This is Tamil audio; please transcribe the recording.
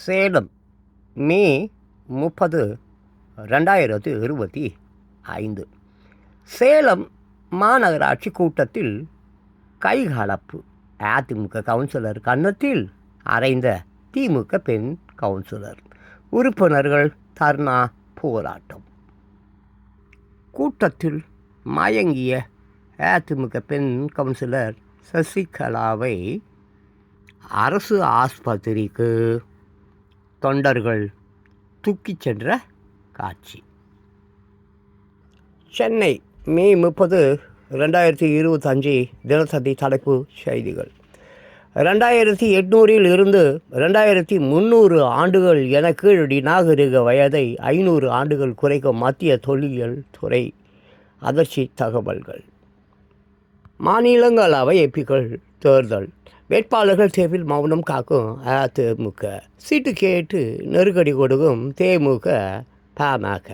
சேலம் மே 30, 2025. சேலம் மாநகராட்சி கூட்டத்தில் கைகலப்பு. அதிமுக கவுன்சிலர் கன்னத்தில் அறைந்த திமுக பெண் கவுன்சிலர். உறுப்பினர்கள் தர்ணா போராட்டம். கூட்டத்தில் மயங்கிய அதிமுக பெண் கவுன்சிலர் சசிகலாவை அரசு ஆஸ்பத்திரிக்கு தொண்டர்கள் தூக்கிச் சென்ற காட்சி. சென்னை மே 30, 2025 தினசரி தலைப்பு செய்திகள். 2800 இருந்து 2300 ஆண்டுகள் என கீழடி நாகரிக வயதை 500 ஆண்டுகள் குறைக்கும் மத்திய தொல்லியல் துறை அதிர்ச்சி தகவல்கள். மாநிலங்களவை எம்பிக்கள் தேர்தல். வேட்பாளர்கள் தேர்வில் மௌனம் காக்கும் அதிமுக. சீட்டு கேட்டு நெருக்கடி கொடுக்கும் தேமுக பாமக.